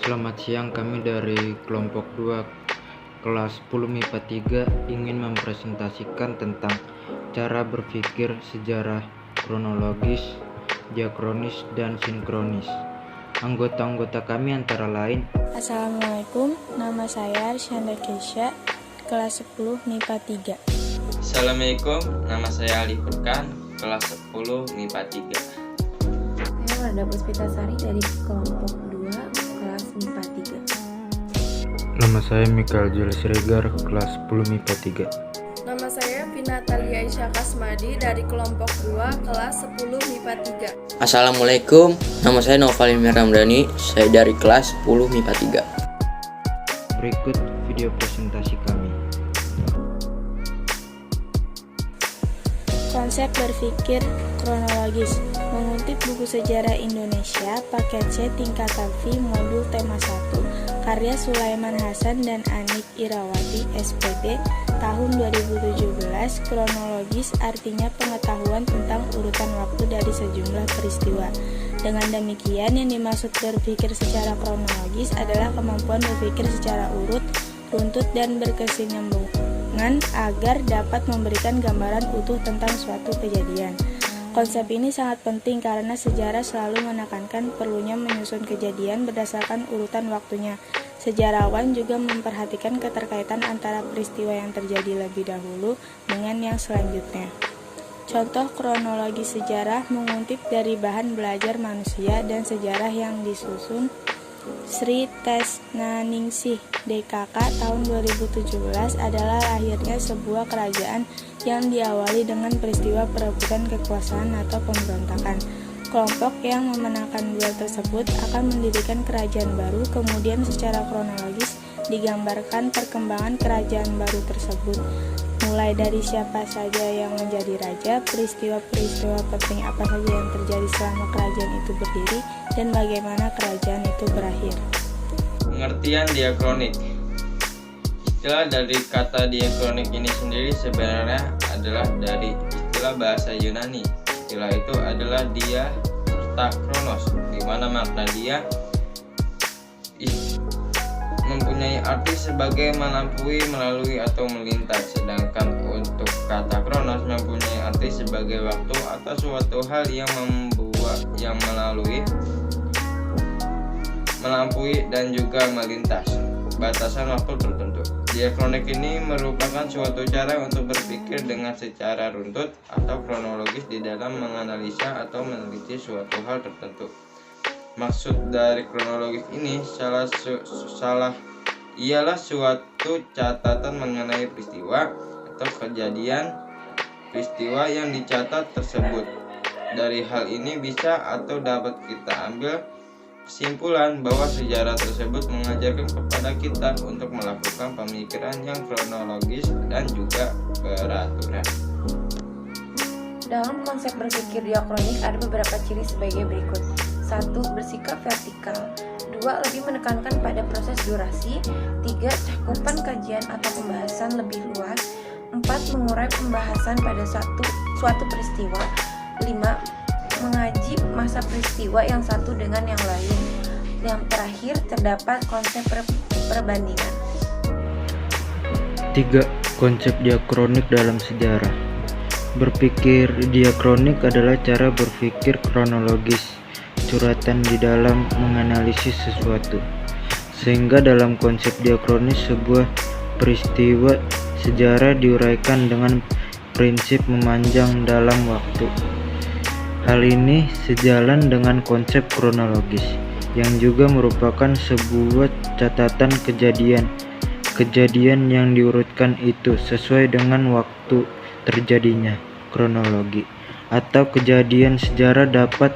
Selamat siang, kami dari kelompok 2 kelas 10 MIPA 3 ingin mempresentasikan tentang cara berpikir sejarah kronologis, diakronis, dan sinkronis. Anggota-anggota kami antara lain: Assalamualaikum, nama saya Arsyanda Kesha, kelas 10 MIPA 3. Assalamualaikum, nama saya Ali Furkan, kelas 10 MIPA 3. Saya Warda Puspitasari dari kelompok 2 kelas MIPA 3. Nama saya Mikael Julius Regar, kelas 10 MIPA 3. Nama saya Vinatalia Isya Kasmadi dari kelompok 2 kelas 10 MIPA 3. Assalamualaikum, nama saya Noval Ramdhani, saya dari kelas 10 MIPA 3. Berikut video presentasi kami. Konsep berpikir kronologis. Mengutip buku Sejarah Indonesia, paket C tingkatan V modul tema 1, karya Sulaiman Hasan dan Anik Irawati, SPD, tahun 2017. Kronologis artinya pengetahuan tentang urutan waktu dari sejumlah peristiwa. Dengan demikian, yang dimaksud berpikir secara kronologis adalah kemampuan berpikir secara urut, runtut, dan berkesinambungan agar dapat memberikan gambaran utuh tentang suatu kejadian. Konsep ini sangat penting karena sejarah selalu menekankan perlunya menyusun kejadian berdasarkan urutan waktunya. Sejarawan juga memperhatikan keterkaitan antara peristiwa yang terjadi lebih dahulu dengan yang selanjutnya. Contoh kronologi sejarah mengutip dari bahan belajar manusia dan sejarah yang disusun Sri Tesnaningsih DKK tahun 2017 adalah lahirnya sebuah kerajaan yang diawali dengan peristiwa perebutan kekuasaan atau pemberontakan. Kelompok yang memenangkan duel tersebut akan mendirikan kerajaan baru, kemudian secara kronologis digambarkan perkembangan kerajaan baru tersebut. Mulai dari siapa saja yang menjadi raja, peristiwa-peristiwa penting apa saja yang terjadi selama kerajaan itu berdiri, dan bagaimana kerajaan itu berakhir. Pengertian diakronik. Istilah dari kata diakronik ini sendiri sebenarnya adalah dari istilah bahasa Yunani. Istilah itu adalah dia serta kronos, di mana makna dia mempunyai arti sebagai melampaui, melalui, atau melintas. Sedangkan untuk kata kronos mempunyai arti sebagai waktu atau suatu hal yang melampaui dan juga melintas batasan waktu tertentu. Diakronik ini merupakan suatu cara untuk berpikir dengan secara runtut atau kronologis di dalam menganalisa atau meneliti suatu hal tertentu. Maksud dari kronologis ini ialah suatu catatan mengenai peristiwa atau kejadian peristiwa yang dicatat tersebut. Dari hal ini bisa atau dapat kita ambil kesimpulan bahwa sejarah tersebut mengajarkan kepada kita untuk melakukan pemikiran yang kronologis dan juga beraturan. Dalam konsep berpikir diakronik ada beberapa ciri sebagai berikut. 1. Bersikap vertikal. 2. Lebih menekankan pada proses durasi. 3. Cakupan kajian atau pembahasan lebih luas. 4. Mengurai pembahasan pada suatu peristiwa. 5. Mengaji masa peristiwa yang satu dengan yang lain. Yang terakhir, terdapat konsep perbandingan. 3. Konsep diakronik dalam sejarah. Berpikir diakronik adalah cara berpikir kronologis, curhatan di dalam menganalisis sesuatu. Sehingga dalam konsep diakronis sebuah peristiwa sejarah diuraikan dengan prinsip memanjang dalam waktu. Hal ini sejalan dengan konsep kronologis yang juga merupakan sebuah catatan kejadian yang diurutkan itu sesuai dengan waktu terjadinya. Kronologi atau kejadian sejarah dapat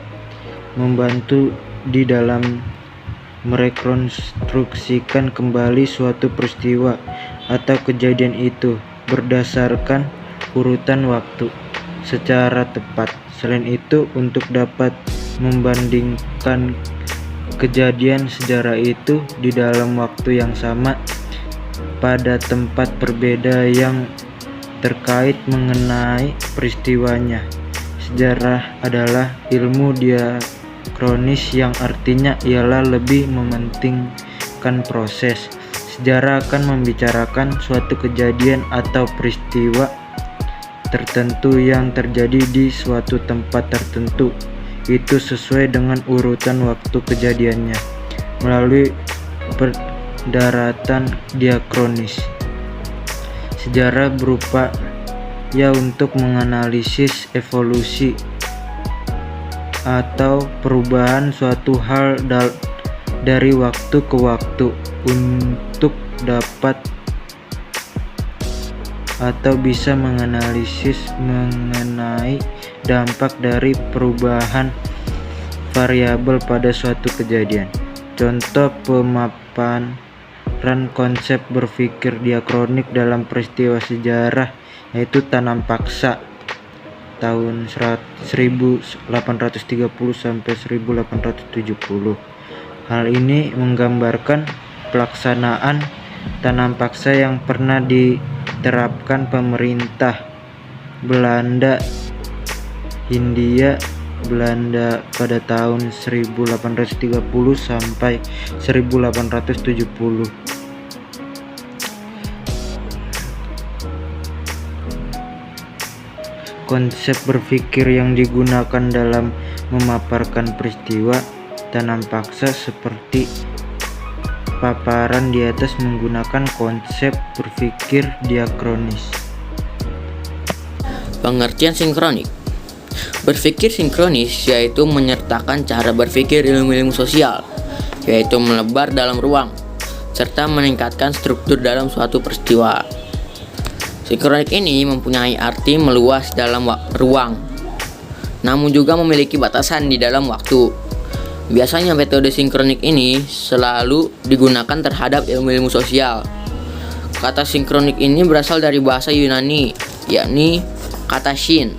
membantu di dalam merekonstruksikan kembali suatu peristiwa atau kejadian itu berdasarkan urutan waktu secara tepat. Selain itu, untuk dapat membandingkan kejadian sejarah itu di dalam waktu yang sama pada tempat berbeda yang terkait mengenai peristiwanya. Sejarah adalah ilmu diakronis yang artinya ialah lebih mementingkan proses. Sejarah akan membicarakan suatu kejadian atau peristiwa tertentu yang terjadi di suatu tempat tertentu, itu sesuai dengan urutan waktu kejadiannya melalui pendaratan diakronis. Sejarah berupaya untuk menganalisis evolusi atau perubahan suatu hal dari waktu ke waktu untuk dapat atau bisa menganalisis mengenai dampak dari perubahan variabel pada suatu kejadian. Contoh pemaparan konsep berpikir diakronik dalam peristiwa sejarah yaitu tanam paksa tahun 1830 sampai 1870. Hal ini menggambarkan pelaksanaan tanam paksa yang pernah diterapkan pemerintah Hindia Belanda pada tahun 1830 sampai 1870. Konsep berpikir yang digunakan dalam memaparkan peristiwa tanam paksa seperti paparan di atas menggunakan konsep berpikir diakronis. Pengertian sinkronik. Berpikir sinkronis yaitu menyertakan cara berpikir ilmu-ilmu sosial, yaitu melebar dalam ruang, serta meningkatkan struktur dalam suatu peristiwa. Sinkronik ini mempunyai arti meluas dalam ruang, namun juga memiliki batasan di dalam waktu. Biasanya metode sinkronik ini selalu digunakan terhadap ilmu-ilmu sosial. Kata sinkronik ini berasal dari bahasa Yunani, yakni kata syn,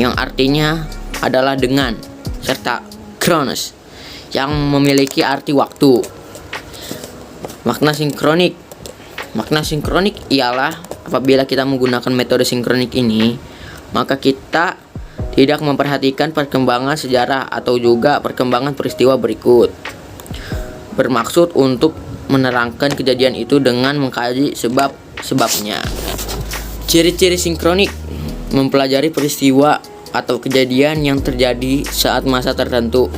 yang artinya adalah dengan, serta chronos, yang memiliki arti waktu. Makna sinkronik ialah apabila kita menggunakan metode sinkronik ini, maka kita tidak memperhatikan perkembangan sejarah atau juga perkembangan peristiwa berikut. Bermaksud untuk menerangkan kejadian itu dengan mengkaji sebab-sebabnya. Ciri-ciri sinkronik: mempelajari peristiwa atau kejadian yang terjadi saat masa tertentu.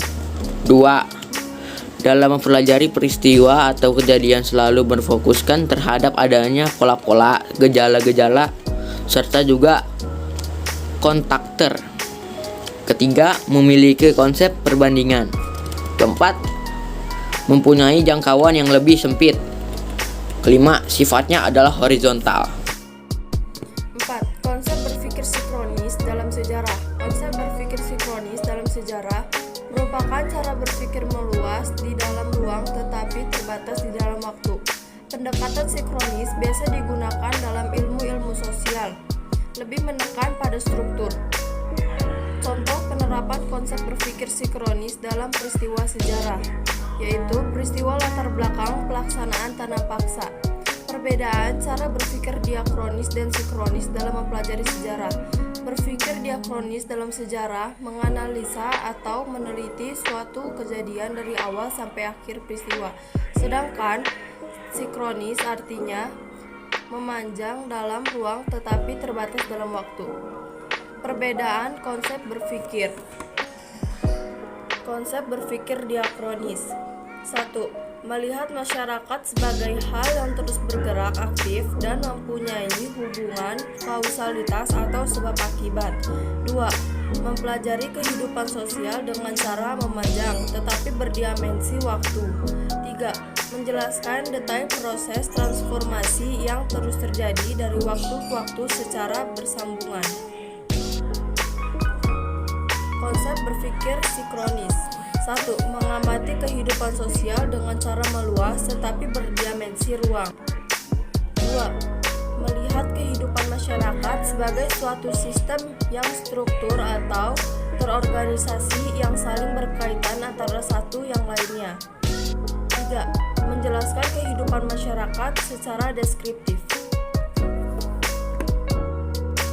2. Dalam mempelajari peristiwa atau kejadian selalu berfokuskan terhadap adanya pola-pola, gejala-gejala, serta juga kontakter. 3. Memiliki konsep perbandingan. 4. Mempunyai jangkauan yang lebih sempit. 5. Sifatnya adalah horizontal. 4. Konsep berpikir sinkronis dalam sejarah. Konsep berpikir sinkronis dalam sejarah merupakan cara berpikir meluas di dalam ruang tetapi terbatas di dalam waktu. Pendekatan sinkronis biasa digunakan dalam ilmu-ilmu sosial, lebih menekan pada struktur. Contoh penerapan konsep berpikir sinkronis dalam peristiwa sejarah, yaitu peristiwa latar belakang pelaksanaan tanam paksa. Perbedaan cara berpikir diakronis dan sinkronis dalam mempelajari sejarah. Berpikir diakronis dalam sejarah menganalisa atau meneliti suatu kejadian dari awal sampai akhir peristiwa. Sedangkan sinkronis artinya memanjang dalam ruang tetapi terbatas dalam waktu. Perbedaan konsep berpikir. Konsep berpikir diakronis. 1. Melihat masyarakat sebagai hal yang terus bergerak aktif dan mempunyai hubungan kausalitas atau sebab akibat. 2. Mempelajari kehidupan sosial dengan cara memanjang tetapi berdimensi waktu. 3. Menjelaskan detail proses transformasi yang terus terjadi dari waktu ke waktu secara bersambungan. Konsep berpikir sinkronis. 1. Mengamati kehidupan sosial dengan cara meluas tetapi berdimensi ruang. 2. Melihat kehidupan masyarakat sebagai suatu sistem yang struktur atau terorganisasi yang saling berkaitan antara satu yang lainnya. 3. Menjelaskan kehidupan masyarakat secara deskriptif.